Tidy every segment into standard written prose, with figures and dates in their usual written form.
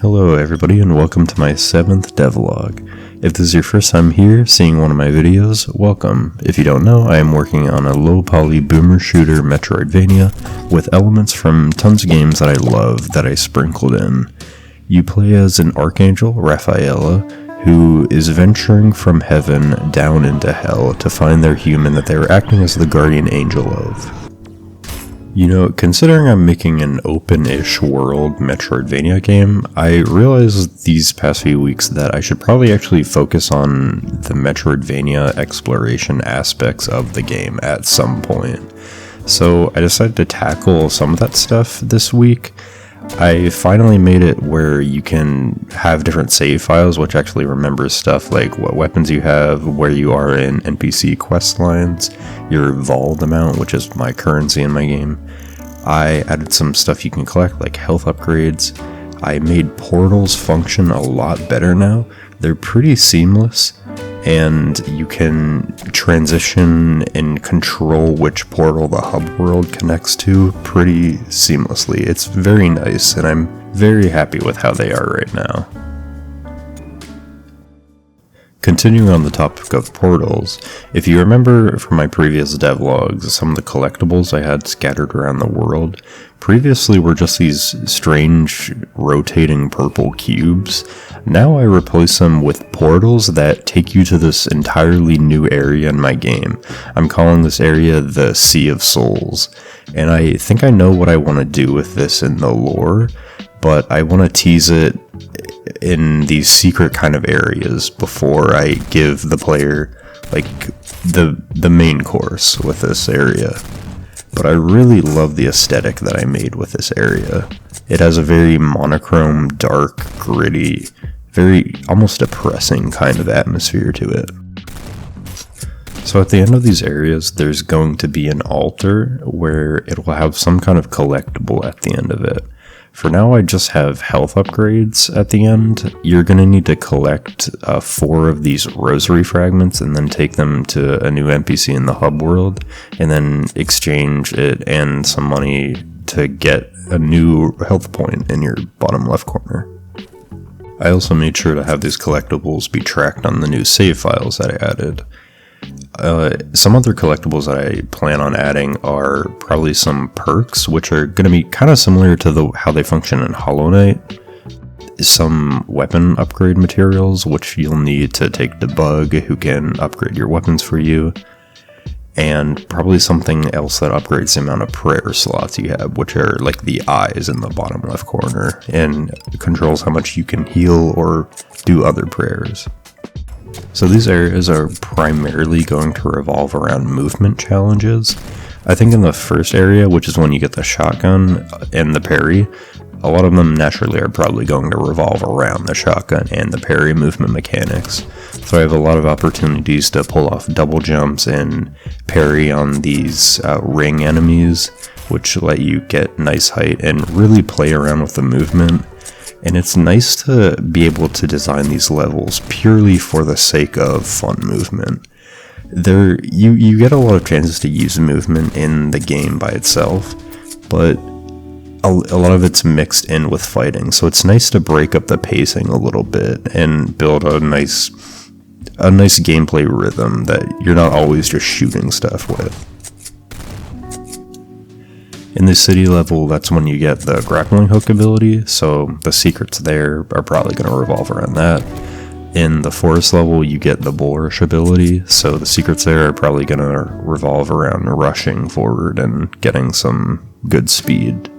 Hello everybody and welcome to my 7th devlog. If this is your first time here seeing one of my videos, welcome. If you don't know, I am working on a low poly boomer shooter Metroidvania with elements from tons of games that I love that I sprinkled in. You play as an archangel, Raphaela, who is venturing from heaven down into hell to find their human that they were acting as the guardian angel of. You know, considering I'm making an open-ish world Metroidvania game, I realized these past few weeks that I should probably actually focus on the Metroidvania exploration aspects of the game at some point. So I decided to tackle some of that stuff this week. I finally made it where you can have different save files, which actually remembers stuff like what weapons you have, where you are in NPC quest lines, your Vold amount, which is my currency in my game. I added some stuff you can collect, like health upgrades. I made portals function a lot better now. They're pretty seamless, and you can transition and control which portal the hub world connects to pretty seamlessly. It's very nice, and I'm very happy with how they are right now. Continuing on the topic of portals, if you remember from my previous devlogs, some of the collectibles I had scattered around the world previously were just these strange rotating purple cubes. Now I replace them with portals that take you to this entirely new area in my game. I'm calling this area the Sea of Souls, and I think I know what I want to do with this in the lore, but I want to tease it in these secret kind of areas before I give the player like the main course with this area. But I really love the aesthetic that I made with this area. It has a very monochrome, dark, gritty, very almost depressing kind of atmosphere to it. So at the end of these areas, there's going to be an altar where it will have some kind of collectible at the end of it. For now, I just have health upgrades at the end. You're going to need to collect 4 of these rosary fragments and then take them to a new NPC in the hub world, and then exchange it and some money to get a new health point in your bottom left corner. I also made sure to have these collectibles be tracked on the new save files that I added. Some other collectibles that I plan on adding are probably some perks, which are going to be kind of similar to how they function in Hollow Knight. Some weapon upgrade materials, which you'll need to take to Bug, who can upgrade your weapons for you. And probably something else that upgrades the amount of prayer slots you have, which are like the eyes in the bottom left corner, and controls how much you can heal or do other prayers. So these areas are primarily going to revolve around movement challenges. I think in the first area, which is when you get the shotgun and the parry, a lot of them naturally are probably going to revolve around the shotgun and the parry movement mechanics. So I have a lot of opportunities to pull off double jumps and parry on these ring enemies, which let you get nice height and really play around with the movement. And it's nice to be able to design these levels purely for the sake of fun movement. You get a lot of chances to use movement in the game by itself, but a lot of it's mixed in with fighting, so it's nice to break up the pacing a little bit and build a nice gameplay rhythm that you're not always just shooting stuff with. In the city level, that's when you get the grappling hook ability, so the secrets there are probably going to revolve around that. In the forest level, you get the boorish ability, so the secrets there are probably going to revolve around rushing forward and getting some good speed.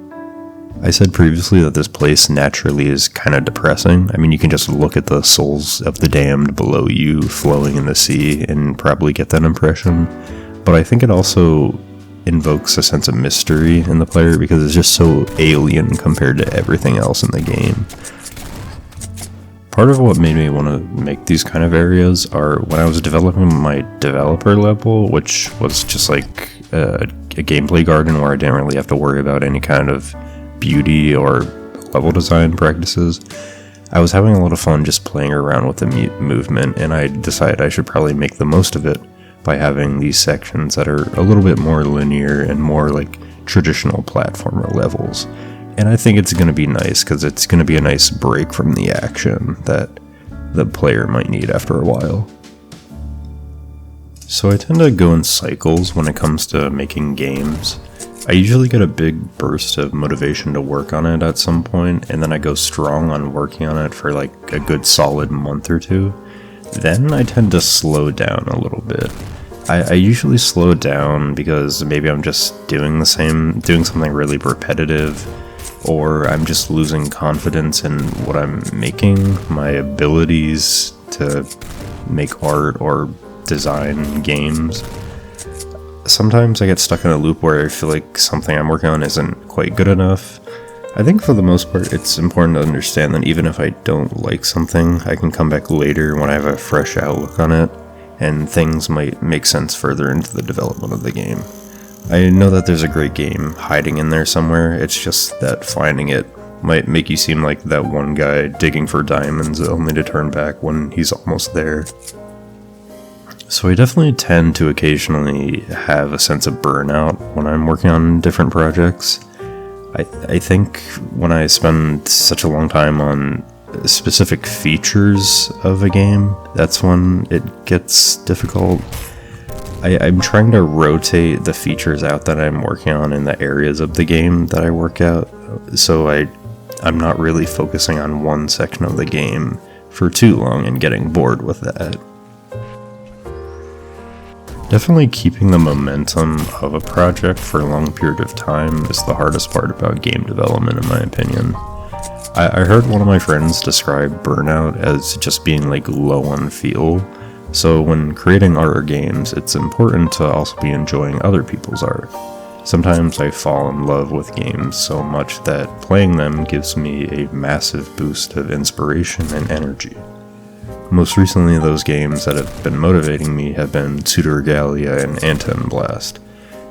I said previously that this place naturally is kind of depressing. I mean, you can just look at the souls of the damned below you flowing in the sea and probably get that impression, but I think it also invokes a sense of mystery in the player because it's just so alien compared to everything else in the game. Part of what made me want to make these kind of areas are when I was developing my developer level, which was just like a gameplay garden where I didn't really have to worry about any kind of beauty or level design practices. I was having a lot of fun just playing around with the movement, and I decided I should probably make the most of it by having these sections that are a little bit more linear and more like traditional platformer levels. And I think it's going to be nice because it's going to be a nice break from the action that the player might need after a while. So I tend to go in cycles when it comes to making games. I usually get a big burst of motivation to work on it at some point, and then I go strong on working on it for like a good solid month or two. Then I tend to slow down a little bit. I usually slow down because maybe I'm just doing something really repetitive, or I'm just losing confidence in what I'm making, my abilities to make art or design games. Sometimes I get stuck in a loop where I feel like something I'm working on isn't quite good enough. I think for the most part it's important to understand that even if I don't like something, I can come back later when I have a fresh outlook on it, and things might make sense further into the development of the game. I know that there's a great game hiding in there somewhere, it's just that finding it might make you seem like that one guy digging for diamonds only to turn back when he's almost there. So I definitely tend to occasionally have a sense of burnout when I'm working on different projects. I think when I spend such a long time on specific features of a game, that's when it gets difficult. I'm trying to rotate the features out that I'm working on in the areas of the game that I work out, so I'm not really focusing on one section of the game for too long and getting bored with that. Definitely keeping the momentum of a project for a long period of time is the hardest part about game development, in my opinion. I heard one of my friends describe burnout as just being like low on fuel. So when creating art or games, it's important to also be enjoying other people's art. Sometimes I fall in love with games so much that playing them gives me a massive boost of inspiration and energy. Most recently, those games that have been motivating me have been Pseudo Regalia and Anton Blast.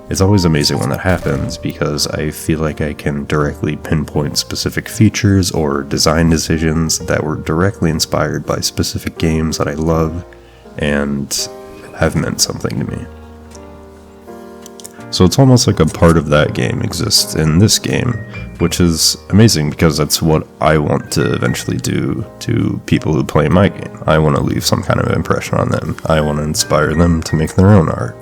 It's always amazing when that happens because I feel like I can directly pinpoint specific features or design decisions that were directly inspired by specific games that I love and have meant something to me. So it's almost like a part of that game exists in this game, which is amazing because that's what I want to eventually do to people who play my game. I want to leave some kind of impression on them. I want to inspire them to make their own art.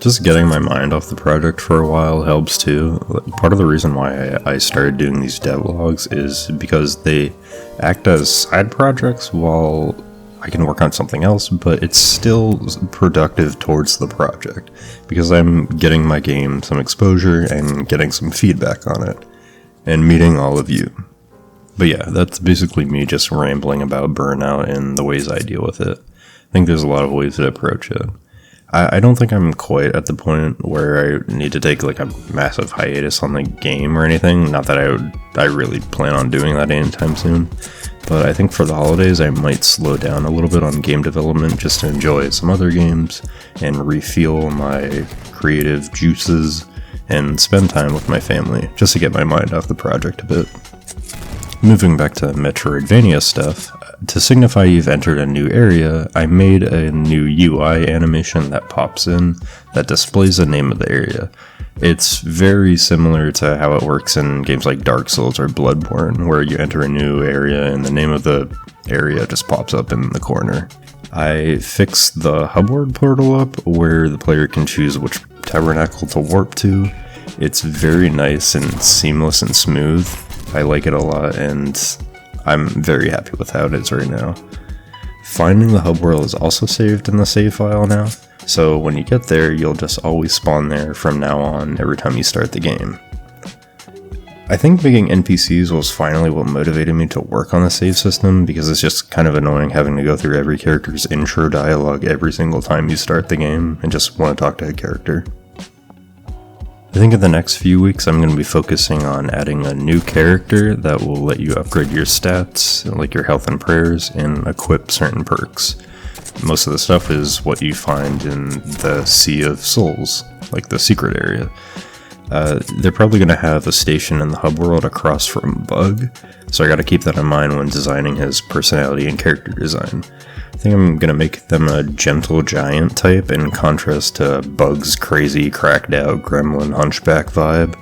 Just getting my mind off the project for a while helps too. Part of the reason why I started doing these devlogs is because they act as side projects while I can work on something else, but it's still productive towards the project because I'm getting my game some exposure and getting some feedback on it and meeting all of you. But yeah, that's basically me just rambling about burnout and the ways I deal with it. I think there's a lot of ways to approach it. I don't think I'm quite at the point where I need to take like a massive hiatus on the game or anything. Not that I really plan on doing that anytime soon. But I think for the holidays I might slow down a little bit on game development just to enjoy some other games and refuel my creative juices and spend time with my family just to get my mind off the project a bit. Moving back to Metroidvania stuff, to signify you've entered a new area, I made a new UI animation that pops in that displays the name of the area. It's very similar to how it works in games like Dark Souls or Bloodborne, where you enter a new area and the name of the area just pops up in the corner. I fixed the hubward portal up where the player can choose which tabernacle to warp to. It's very nice and seamless and smooth. I like it a lot, and I'm very happy with how it is right now. Finding the hub world is also saved in the save file now, so when you get there, you'll just always spawn there from now on every time you start the game. I think making NPCs was finally what motivated me to work on the save system, because it's just kind of annoying having to go through every character's intro dialogue every single time you start the game and just want to talk to a character. I think in the next few weeks I'm going to be focusing on adding a new character that will let you upgrade your stats, like your health and prayers, and equip certain perks. Most of the stuff is what you find in the Sea of Souls, like the secret area. They're probably going to have a station in the hub world across from Bug, so I got to keep that in mind when designing his personality and character design. I think I'm going to make them a gentle giant type in contrast to Bug's crazy, cracked out gremlin hunchback vibe.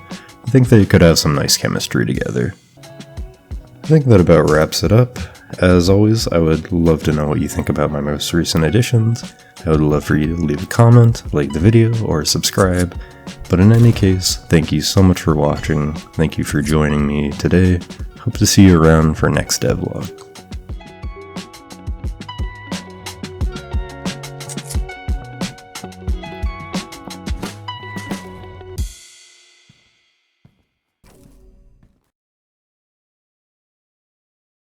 I think they could have some nice chemistry together. I think that about wraps it up. As always, I would love to know what you think about my most recent additions. I would love for you to leave a comment, like the video, or subscribe. But in any case, thank you so much for watching. Thank you for joining me today. Hope to see you around for next devlog.